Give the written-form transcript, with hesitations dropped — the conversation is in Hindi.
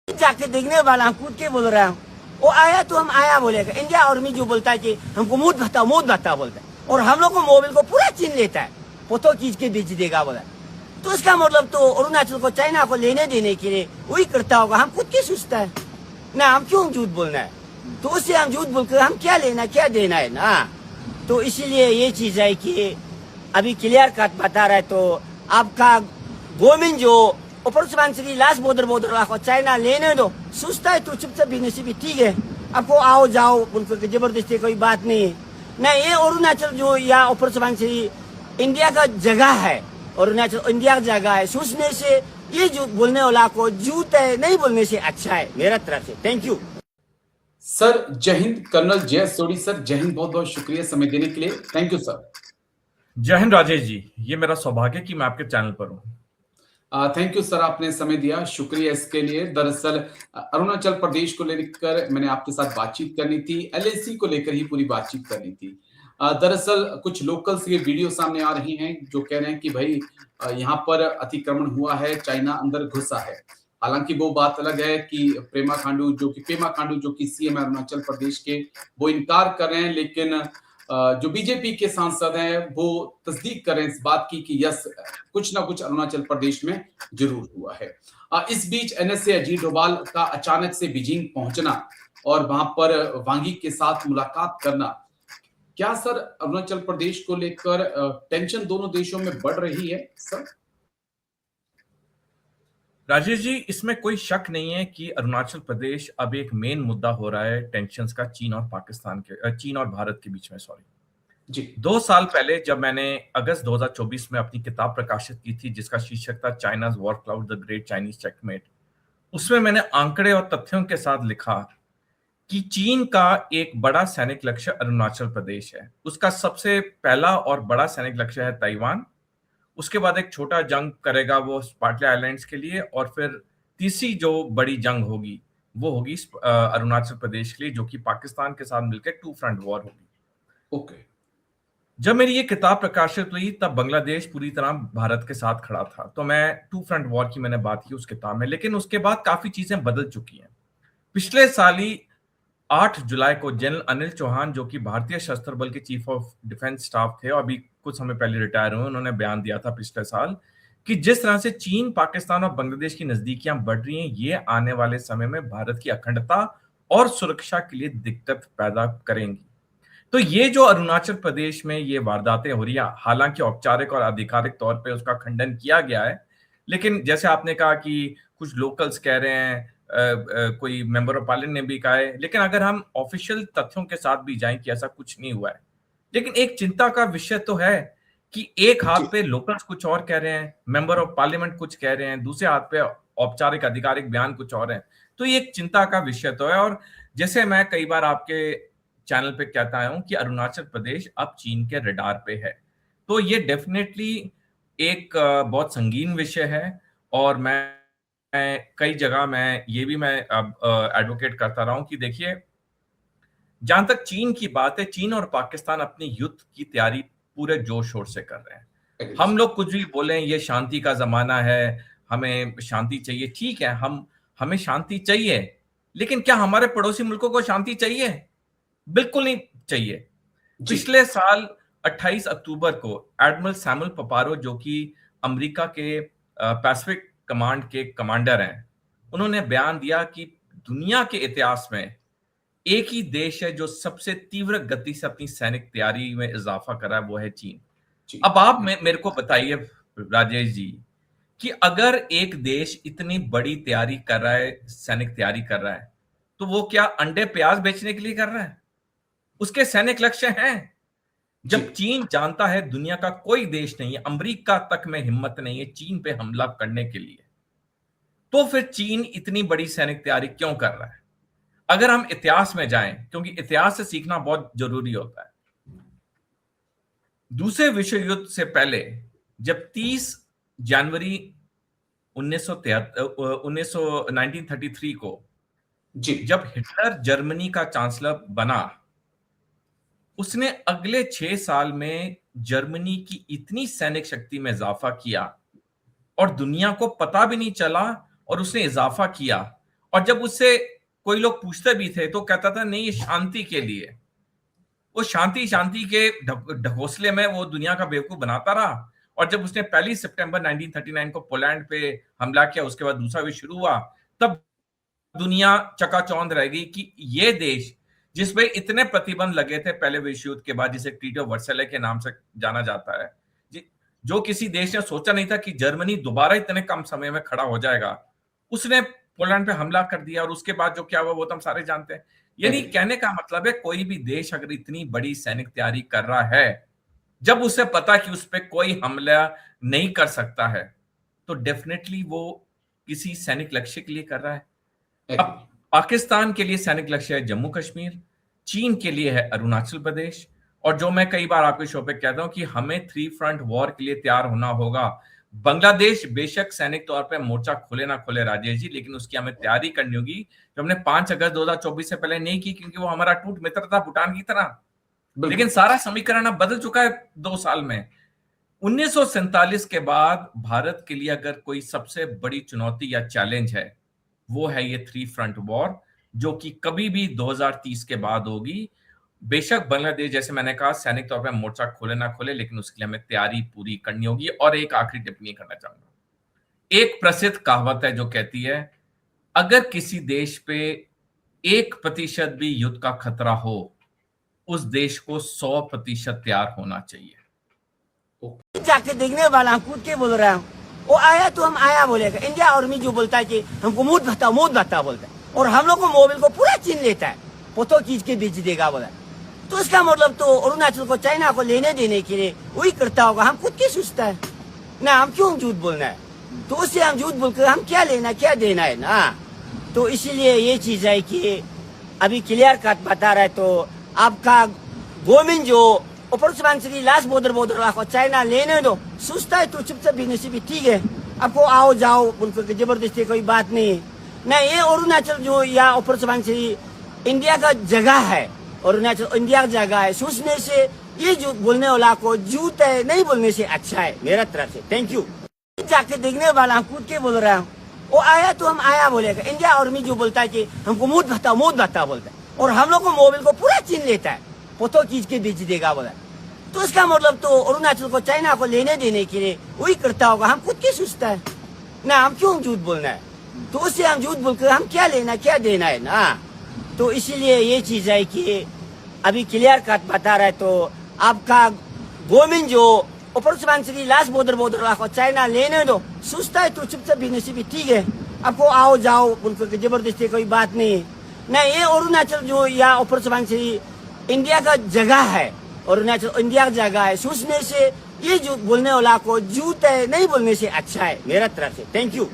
जाके देखने वाला हम कूद के बोल रहा हूँ। वो आया तो हम आया बोलेगा। इंडिया आर्मी जो बोलता है कि हमको मूड भत्ता बोलता है, और हम लोग को मोबाइल को पूरा छीन लेता है, फोटो खींच के बेच देगा बोला। तो इसका मतलब तो अरुणाचल को चाइना को लेने देने के लिए वही करता होगा। हम खुद की सोचता है ना, हम क्यों झूठ बोलना है? तो उससे हम झूठ बोलकर हम क्या लेना क्या देना है ना। तो इसीलिए ये चीज है कि अभी क्लियर कट बता रहा है। तो आपका गवर्नमेंट जो ऊपर सुबनसिरी लास्ट बॉर्डर को चाइना लेने दो, सोचता है तो चुपचाप भी नसीबी ठीक है, आपको आओ जाओ बोलकर जबरदस्ती कोई बात नहीं है ना। ये अरुणाचल जो या ऊपर सुबनसिरी इंडिया का जगह है, अरुणाचल इंडिया का जगह है। सोचने से ये जो बोलने वाला को झूठ है, नहीं बोलने से अच्छा है मेरा तरफ से। Thank you sir. जय हिंद। कर्नल जय सोडी सर, जय हिंद। बहुत बहुत शुक्रिया समय देने के लिए। Thank you sir. जय हिंद राजेश जी, ये मेरा सौभाग्य कि मैं आपके चैनल पर हूँ। थैंक यू सर, आपने समय दिया, शुक्रिया इसके लिए। दरअसल अरुणाचल प्रदेश को लेकर मैंने आपके साथ बातचीत करनी थी, एलएसी को लेकर ही पूरी बातचीत करनी थी। दरअसल कुछ लोकल्स ये वीडियो सामने आ रही हैं जो कह रहे हैं कि भाई यहाँ पर अतिक्रमण हुआ है, चाइना अंदर घुसा है। हालांकि वो बात अलग है कि पेमा खांडू जो कि सीएम अरुणाचल प्रदेश के, वो इनकार कर रहे हैं, लेकिन जो बीजेपी के सांसद हैं वो तस्दीक करें इस बात की कि यस, कुछ ना कुछ अरुणाचल प्रदेश में जरूर हुआ है। इस बीच एनएसए अजीत डोभाल का अचानक से बीजिंग पहुंचना और वहां पर वांगी के साथ मुलाकात करना, क्या सर अरुणाचल प्रदेश को लेकर टेंशन दोनों देशों में बढ़ रही है सर? राजेश जी, इसमें कोई शक नहीं है कि अरुणाचल प्रदेश अब एक मेन मुद्दा हो रहा है टेंशन्स का, चीन और भारत के बीच में। सॉरी जी 2 साल पहले जब मैंने अगस्त 2024 में अपनी किताब प्रकाशित की थी जिसका शीर्षक था China's war cloud, the great Chinese checkmate, उसमें मैंने आंकड़े और तथ्यों के साथ लिखा कि चीन का एक बड़ा सैनिक लक्ष्य अरुणाचल प्रदेश है। उसका सबसे पहला और बड़ा सैनिक लक्ष्य है ताइवान। उसके बाद एक छोटा जंग करेगा वो स्पार्टले आइलैंड्स के लिए, और फिर तीसरी जो बड़ी जंग होगी वो होगी अरुणाचल प्रदेश के लिए, जो कि पाकिस्तान के साथ मिलकर टू फ्रंट वॉर होगी। ओके। जब मेरी ये किताब प्रकाशित हुई तब बांग्लादेश पूरी तरह भारत के साथ खड़ा था, तो मैं टू फ्रंट वॉर की मैंने बात की उस किताब में। लेकिन उसके बाद काफी चीजें बदल चुकी हैं। पिछले साल ही 8 जुलाई को जनरल अनिल चौहान, जो कि भारतीय सशस्त्र बल के चीफ ऑफ डिफेंस स्टाफ थे और अभी कुछ समय पहले रिटायर हुए, उन्होंने बयान दिया था पिछले साल कि जिस तरह से चीन, पाकिस्तान और बांग्लादेश की नजदीकियां बढ़ रही हैं, ये आने वाले समय में भारत की अखंडता और सुरक्षा के लिए दिक्कत पैदा करेंगी। तो ये जो अरुणाचल प्रदेश में ये वारदातें हो रही है, हालांकि औपचारिक और आधिकारिक तौर पे उसका खंडन किया गया है, लेकिन जैसे आपने कहा कि कुछ लोकल्स कह रहे हैं, कोई मेंबर ऑफ पार्लियामेंट ने भी कहा है, लेकिन अगर हम ऑफिशियल तथ्यों के साथ भी जाएं कि ऐसा कुछ नहीं हुआ है, लेकिन एक चिंता का विषय तो है कि एक हाथ पे लोकल्स कुछ और कह रहे हैं, मेंबर ऑफ पार्लियामेंट कुछ कह रहे हैं, दूसरे हाथ पे औपचारिक आधिकारिक बयान कुछ और है। तो ये एक चिंता का विषय तो है। और जैसे मैं कई बार आपके चैनल पे कहता हूं कि अरुणाचल प्रदेश अब चीन के रडार पे है, तो ये डेफिनेटली एक बहुत संगीन विषय है। और मैं कई जगह मैं ये भी मैं अब एडवोकेट करता रहा हूं कि देखिए, जहां तक चीन की बात है, चीन और पाकिस्तान अपनी युद्ध की तैयारी पूरे जोर शोर से कर रहे हैं। हम लोग कुछ भी बोलें, ये शांति का जमाना है, हमें शांति चाहिए, ठीक है, हमें शांति चाहिए, लेकिन क्या हमारे पड़ोसी मुल्कों को शांति चाहिए? बिल्कुल नहीं चाहिए। पिछले साल 28 अक्टूबर को एडमिरल सैमुअल पपारो, जो कि अमेरिका के पैसिफिक कमांड के कमांडर हैं, उन्होंने बयान दिया कि दुनिया के इतिहास में एक ही देश है जो सबसे तीव्र गति से अपनी सैनिक तैयारी में इजाफा कर रहा है, वो है चीन। अब आप मेरे को बताइए राजेश जी कि अगर एक देश इतनी बड़ी तैयारी कर रहा है, सैनिक तैयारी कर रहा है, तो वो क्या अंडे प्याज बेचने के लिए कर रहा है? उसके सैनिक लक्ष्य हैं। जब चीन जानता है दुनिया का कोई देश नहीं है, अमेरिका तक में हिम्मत नहीं है चीन पे हमला करने के लिए, तो फिर चीन इतनी बड़ी सैनिक तैयारी क्यों कर रहा है? अगर हम इतिहास में जाएं, क्योंकि इतिहास से सीखना बहुत जरूरी होता है। दूसरे विश्व युद्ध से पहले जब 30 जनवरी 1933 को जब हिटलर जर्मनी का चांसलर बना, उसने अगले 6 साल में जर्मनी की इतनी सैनिक शक्ति में इजाफा किया और दुनिया को पता भी नहीं चला, और उसने इजाफा किया और जब उससे कोई लोग पूछते भी थे तो कहता था नहीं, ये शांति के लिए। वो शांति शांति के ढकोसले में वो दुनिया का बेवकूफ बनाता रहा। और जब उसने 1 सितंबर 1939 को पोलैंड पे हमला किया, उसके बाद दूसरा विश्व शुरू हुआ, तब दुनिया चकाचौंध रह गई कि ये देश जिसपे इतने प्रतिबंध लगे थे पहले विश्व युद्ध के बाद, जिसे ट्रीटी ऑफ वर्साइले के नाम से जाना जाता है, जो किसी देश ने सोचा नहीं था कि जर्मनी दोबारा इतने कम समय में खड़ा हो जाएगा, उसने पोलैंड पे हमला कर दिया। और उसके बाद जो क्या हुआ वो तो हम सारे जानते हैं। यानी कहने का मतलब है, कोई भी देश अगर इतनी बड़ी सैनिक तैयारी कर रहा है, जब उसे पता कि उस पर कोई हमला नहीं कर सकता है, तो डेफिनेटली वो किसी सैनिक लक्ष्य के लिए कर रहा है। अब पाकिस्तान के लिए सैनिक लक्ष्य है जम्मू कश्मीर, चीन के लिए है अरुणाचल प्रदेश। और जो मैं कई बार आपके शो पे कहता हूं कि हमें 3 फ्रंट वॉर के लिए तैयार होना होगा। बांग्लादेश बेशक सैनिक तौर पे मोर्चा खोले ना खोले राजेश जी, लेकिन उसकी हमें तैयारी करनी होगी, जो हमने 5 अगस्त 2024 से पहले नहीं की, क्योंकि वो हमारा टूट मित्र था भूटान की तरह। लेकिन सारा समीकरण अब बदल चुका है 2 साल में। 1947 के बाद भारत के लिए अगर कोई सबसे बड़ी चुनौती या चैलेंज है, वो है ये 3 फ्रंट वॉर, जो कि कभी भी 2030 के बाद होगी। बेशक बांग्लादेश, जैसे मैंने कहा, सैनिक तौर पर मोर्चा खोले ना खोले, लेकिन उसके लिए हमें तैयारी पूरी करनी होगी। और एक आखिरी टिप्पणी करना चाहूंगा। एक प्रसिद्ध कहावत है जो कहती है, अगर किसी देश पे 1% भी युद्ध का खतरा हो, उस देश को 100% तैयार होना चाहिए। जाके देखने वाला हम कूद के बोल रहा हूँ, वो आया तो हम आया बोलेगा। इंडिया आर्मी जो बोलता है कि हमको मूड भत्ता बोलता है, और हम लोग को मोबाइल को पूरा छीन लेता है, पोतो खींच के बेच देगा बोला। तो इसका मतलब तो अरुणाचल को चाइना को लेने देने के लिए वही करता होगा। हम खुद की सोचता है ना, हम क्यों झूठ बोलना है? तो उससे हम झूठ बोलकर हम क्या लेना क्या देना है ना। तो इसीलिए ये चीज है कि अभी क्लियर कट बता रहा है। तो आपका गवर्नमेंट जो ऊपर से लास्ट बॉर्डर रखो, चाइना लेने दो, सोचता है तो चुपचाप बिजनेस भी ठीक है, आपको आओ जाओ बोलकर जबरदस्ती कोई बात नहीं है ना। ये अरुणाचल जो या ऊपर से इंडिया का जगह है, अरुणाचल इंडिया का जगह है, सोचने से ये जो बोलने वाला को झूठ है, नहीं बोलने से अच्छा है मेरा तरफ से। Thank you. जाके देखने वाला हम कूद के बोल रहा हूँ, वो आया तो हम आया बोलेगा। इंडिया आर्मी जो बोलता है कि हमको मूड भत्ता बोलता है, और हम लोग को मोबाइल को पूरा छीन लेता है, पोतो खींच के बेच देगा बोला। तो इसका मतलब तो अरुणाचल को चाइना को लेने देने के लिए वही करता होगा। हम खुद की सोचता है ना, हम क्यों झूठ बोलना है? तो उससे हम झूठ बोलकर हम क्या लेना क्या देना है ना। तो इसीलिए ये चीज है कि अभी क्लियर कट बता रहा है। तो आपका गवर्नमेंट जो ऊपर से लास्ट बॉर्डर रखो, चाइना लेने दो, सोचता है तो चुपचाप बिजनेस भी ठीक है, आपको आओ जाओ बोलकर जबरदस्ती कोई बात नहीं है ना। ये अरुणाचल जो या ऊपर से इंडिया का जगह है, अरुणाचल इंडिया का जगह है, सोचने से ये जो बोलने वाला को झूठ है, नहीं बोलने से अच्छा है मेरा तरफ से। Thank you.